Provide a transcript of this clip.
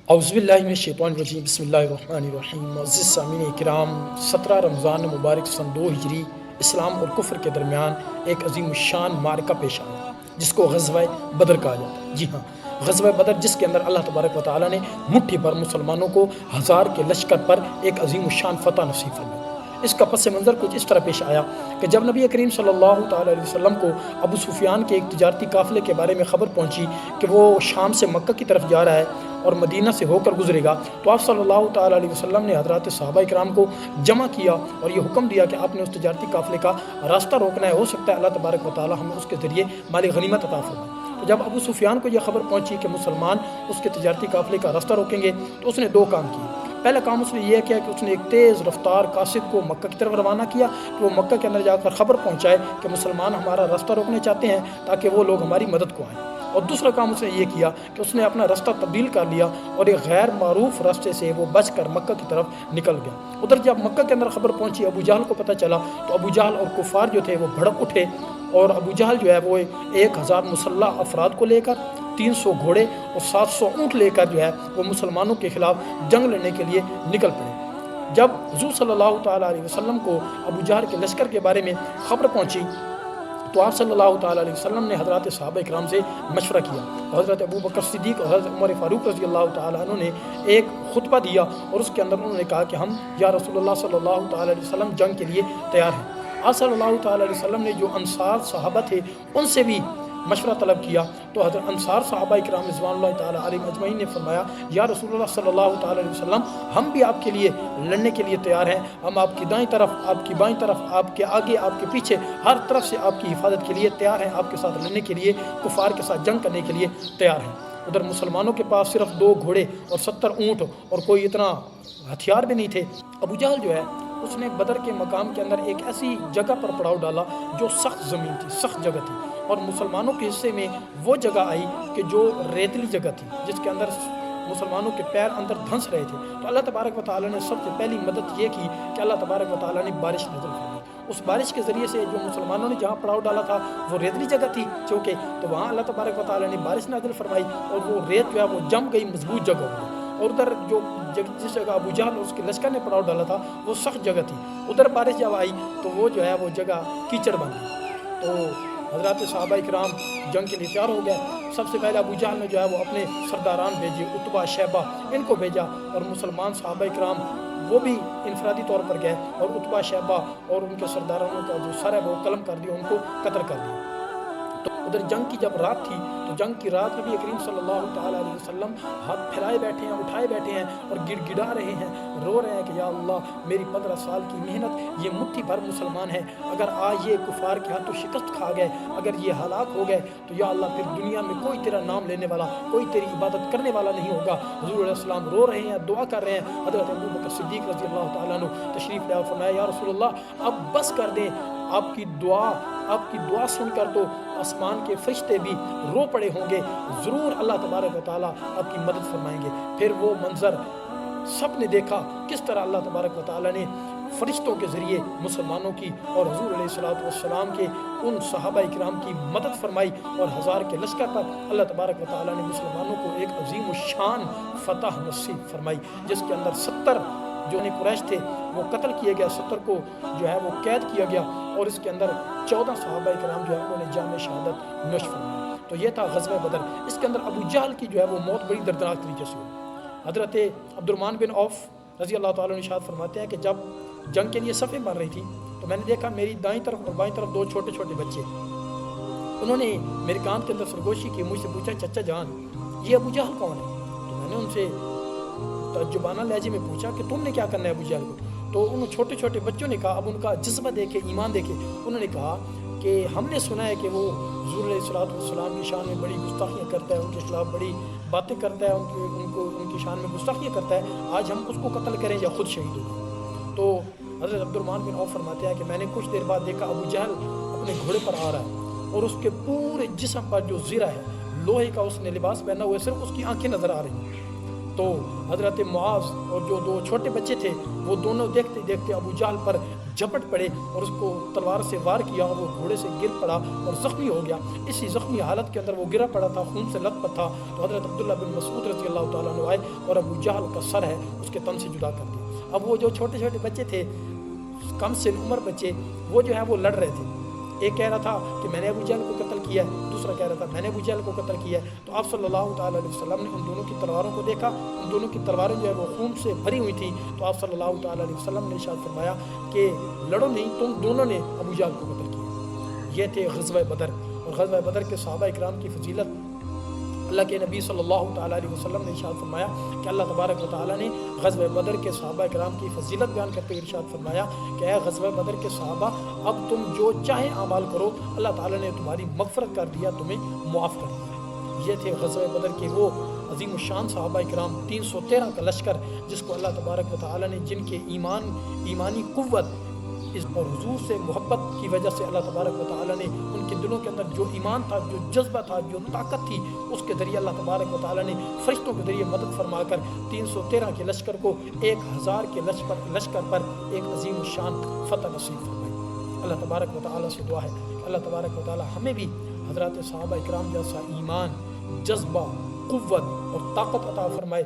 اعوذ باللہ من الشیطان الرجیم بسم اللہ الرحمن الرحیم معزز سامعین کرام 17 رمضان مبارک سن 2 ہجری اسلام اور کفر کے درمیان ایک عظیم الشان معرکہ پیش آیا جس کو غزوہ بدر کہا جاتا ہے۔ جی ہاں، غزوہ بدر جس کے اندر اللہ تبارک و تعالیٰ نے مٹھی بھر مسلمانوں کو 1000 کے لشکر پر ایک عظیم الشان فتح نصیب فرمائی۔ اس کا پس منظر کچھ اس طرح پیش آیا کہ جب نبی کریم صلی اللہ تعالیٰ علیہ وسلم کو ابو سفیان کے ایک تجارتی قافلے کے بارے میں خبر پہنچی کہ وہ شام سے مکہ کی طرف جا رہا ہے اور مدینہ سے ہو کر گزرے گا، تو آپ صلی اللہ تعالیٰ علیہ وسلم نے حضرات صحابہ کرام کو جمع کیا اور یہ حکم دیا کہ آپ نے اس تجارتی قافلے کا راستہ روکنا ہے، ہو سکتا ہے اللہ تبارک و تعالیٰ ہمیں اس کے ذریعے مال غنیمت عطا فرمائے۔ تو جب ابو سفیان کو یہ خبر پہنچی کہ مسلمان اس کے تجارتی قافلے کا راستہ روکیں گے تو اس نے 2 کام کیے۔ پہلا کام اس نے یہ کیا کہ اس نے ایک تیز رفتار قاصد کو مکہ کی طرف روانہ کیا کہ وہ مکہ کے اندر جا کر خبر پہنچائے کہ مسلمان ہمارا راستہ روکنے چاہتے ہیں تاکہ وہ لوگ ہماری مدد کو آئیں۔ اور دوسرا کام اس نے یہ کیا کہ اس نے اپنا راستہ تبدیل کر لیا اور ایک غیر معروف راستے سے وہ بچ کر مکہ کی طرف نکل گیا۔ ادھر جب مکہ کے اندر خبر پہنچی، ابو جہل کو پتہ چلا، تو ابو جہل اور کفار جو تھے وہ بھڑک اٹھے اور ابو جہل جو ہے وہ 1000 مسلح افراد کو لے کر 300 گھوڑے اور 700 اونٹ لے کر جو ہے وہ مسلمانوں کے خلاف جنگ لڑنے کے لیے نکل پڑے۔ جب حضور صلی اللہ تعالیٰ علیہ وسلم کو ابو جہل کے لشکر کے بارے میں خبر پہنچی تو آپ صلی اللہ تعالیٰ علیہ وسلم نے حضرات صحابہ کرام سے مشورہ کیا۔ حضرت ابو بکر صدیق اور حضرت عمر فاروق رضی اللہ تعالیٰ عنہ نے ایک خطبہ دیا اور اس کے اندر انہوں نے کہا کہ ہم یا رسول اللہ صلی اللہ تعالیٰ علیہ وسلم جنگ کے لیے تیار ہیں۔ آپ صلی اللہ تعالیٰ علیہ وسلم نے جو انصار صحابہ تھے ان سے بھی مشورہ طلب کیا، تو حضرت انصار صحابہ کرام رضوان اللہ تعالیٰ علیہ اجمعین نے فرمایا یا رسول اللہ صلی اللہ تعالیٰ علیہ وسلم ہم بھی آپ کے لیے لڑنے کے لیے تیار ہیں، ہم آپ کی دائیں طرف، آپ کی بائیں طرف، آپ کے آگے، آپ کے پیچھے، ہر طرف سے آپ کی حفاظت کے لیے تیار ہیں، آپ کے ساتھ لڑنے کے لیے، کفار کے ساتھ جنگ کرنے کے لیے تیار ہیں۔ ادھر مسلمانوں کے پاس صرف 2 گھوڑے اور 70 اونٹ اور کوئی اتنا ہتھیار بھی نہیں تھے۔ ابو جہل جو ہے اس نے بدر کے مقام کے اندر ایک ایسی جگہ پر پڑاؤ ڈالا جو سخت زمین تھی، سخت جگہ تھی، اور مسلمانوں کے حصے میں وہ جگہ آئی کہ جو ریتلی جگہ تھی جس کے اندر مسلمانوں کے پیر اندر دھنس رہے تھے۔ تو اللہ تبارک و تعالیٰ نے سب سے پہلی مدد یہ کی کہ اللہ تبارک و تعالیٰ نے بارش نازل فرمائی۔ اس بارش کے ذریعے سے جو مسلمانوں نے جہاں پڑاؤ ڈالا تھا وہ ریتلی جگہ تھی چونکہ، تو وہاں اللہ تبارک و تعالیٰ نے بارش نازل فرمائی اور وہ ریت جو ہے وہ جم گئی، مضبوط جگہ ہو گئی۔ اور ادھر جس جگہ ابو جہل اور اس کے لشکر نے پڑاؤ ڈالا تھا وہ سخت جگہ تھی، ادھر بارش جب آئی تو وہ جو ہے وہ جگہ کیچڑ بن گئی۔ تو حضرات صحابہ کرام جنگ کے لیے تیار ہو گئے۔ سب سے پہلے ابو جہل نے جو ہے وہ اپنے سرداران بھیجے، عتبہ، شیبہ، ان کو بھیجا، اور مسلمان صحابہ کرام وہ بھی انفرادی طور پر گئے اور عتبہ، شیبہ اور ان کے سردارانوں کا جو سر ہے وہ قلم کر دیا، ان کو قتل کر دیا۔ تو ادھر جنگ کی جب رات تھی تو جنگ کی رات نبی کریم صلی اللہ تعالیٰ علیہ وسلم ہاتھ پھیلائے بیٹھے ہیں، اٹھائے بیٹھے ہیں اور گڑ گڑا رہے ہیں، رو رہے ہیں کہ یا اللہ میری 15 سال کی محنت، یہ مٹھی بھر مسلمان ہیں، اگر آج یہ کفار کے ہاتھوں شکست کھا گئے، اگر یہ ہلاک ہو گئے تو یا اللہ پھر دنیا میں کوئی تیرا نام لینے والا، کوئی تیری عبادت کرنے والا نہیں ہوگا۔ حضور علیہ السلام رو رہے ہیں، دعا کر رہے ہیں۔ حضرت ابو بکر صدیق رضی اللہ تعالیٰ عنہ تشریف لے اور فرمایا یا رسول اللہ اب بس کر دیں، آپ کی دعا سن کر تو آسمان کے فرشتے بھی رو پڑے ہوں گے، ضرور اللہ تبارک و تعالیٰ آپ کی مدد فرمائیں گے۔ پھر وہ منظر سب نے دیکھا کس طرح اللہ تبارک و تعالیٰ نے فرشتوں کے ذریعے مسلمانوں کی اور حضور علیہ السلام کے ان صحابہ کرام کی مدد فرمائی، اور 1000 کے لشکر پر اللہ تبارک و تعالیٰ نے مسلمانوں کو ایک عظیم الشان فتح نصیب فرمائی، جس کے اندر 70 جو قریش تھے وہ قتل کیے گئے، 70 کو جو ہے وہ قید کیا گیا، اور اس کے اندر 14 صحابہ کرام جو ہے انہوں نے جام شہادت نوش فرمائی۔ تو یہ تھا غزوہ بدر۔ اس کے اندر ابو جہل کی جو ہے وہ موت بڑی دردناک طریقے سے ہوئی۔ حضرت عبد الرحمن بن عوف رضی اللہ تعالیٰ عنہ ارشاد فرماتے ہیں کہ جب جنگ کے لیے صفیں بن رہی تھی تو میں نے دیکھا میری دائیں طرف اور بائیں طرف 2 چھوٹے چھوٹے بچے، انہوں نے میرے کان کے اندر سرگوشی کی، مجھ سے پوچھا چچا جان یہ ابو جہل کون ہے؟ تو میں نے ان سے تعجبانہ لہجے میں پوچھا کہ تم نے کیا کرنا ہے ابو جہل کو؟ تو ان چھوٹے چھوٹے بچوں نے کہا، اب ان کا جذبہ دیکھے، ایمان دیکھے، انہوں نے کہا کہ ہم نے سنا ہے کہ وہ حضور علیہ السلام کی شان میں بڑی گستاخیاں کرتا ہے، ان کے خلاف بڑی باتیں کرتا ہے، ان کی شان میں گستاخیاں کرتا ہے، آج ہم اس کو قتل کریں یا خود شہید ہوں۔ تو حضرت عبد الرحمن بن عوف فرماتے ہیں کہ میں نے کچھ دیر بعد دیکھا ابو جہل اپنے گھوڑے پر آ رہا ہے اور اس کے پورے جسم پر جو زرہ ہے، لوہے کا اس نے لباس پہنا ہوا ہے، صرف اس کی آنکھیں نظر آ رہی ہیں۔ تو حضرت معاذ اور جو 2 چھوٹے بچے تھے وہ دونوں دیکھتے دیکھتے ابو جہل پر جھپٹ پڑے اور اس کو تلوار سے وار کیا اور وہ گھوڑے سے گر پڑا اور زخمی ہو گیا. اسی زخمی حالت کے اندر وہ گرا پڑا تھا, خون سے لت پت تھا. تو حضرت عبداللہ بن مسعود رضی اللہ تعالیٰ عنہ آئے اور ابو جہل کا سر ہے اس کے تن سے جدا کر دیا. اب وہ جو چھوٹے چھوٹے بچے تھے, کم سن عمر بچے, وہ جو ہے وہ لڑ رہے تھے. ایک کہہ رہا تھا کہ میں نے ابو جہل کو قتل کیا ہے, دوسرا کہہ رہا تھا میں نے ابو جہل کو قتل کیا ہے. تو آپ صلی اللہ تعالیٰ علیہ وسلم نے ان دونوں کی تلواروں کو دیکھا, ان دونوں کی تلواریں جو ہے وہ خون سے بھری ہوئی تھیں. تو آپ صلی اللہ تعالیٰ علیہ وسلم نے ارشاد فرمایا کہ لڑو نہیں, تم دونوں نے ابو جہل کو قتل کیا. یہ تھے غزوہ بدر. اور غزوہ بدر کے صحابہ اکرام کی فضیلت اللہ کے نبی صلی اللہ تعالیٰ علیہ وسلم نے ارشاد فرمایا کہ اللہ تبارک و تعالیٰ نے غزوہ بدر کے صحابہ کرام کی فضیلت بیان کرتے ہوئے ارشاد فرمایا کہ اے غزوہ بدر کے صحابہ, اب تم جو چاہے اعمال کرو, اللہ تعالیٰ نے تمہاری مغفرت کر دیا, تمہیں معاف کر دیا. یہ تھے غزوہ بدر کے وہ عظیم الشان صحابہ کرام, 313 کا لشکر, جس کو اللہ تبارک و تعالیٰ نے, جن کے ایمانی قوت اور حضور سے محبت کی وجہ سے اللہ تبارک و تعالیٰ نے ان کے دلوں کے اندر جو ایمان تھا, جو جذبہ تھا, جو طاقت تھی, اس کے ذریعے اللہ تبارک و تعالیٰ نے فرشتوں کے ذریعے مدد فرما کر 313 کے لشکر کو 1000 کے لشکر پر ایک عظیم الشان فتح نصیب فرمائی. اللہ تبارک و تعالیٰ سے دعا ہے کہ اللہ تبارک و تعالیٰ ہمیں بھی حضرات صحابہ اکرام جیسا ایمان, جذبہ, قوت اور طاقت عطا فرمائے.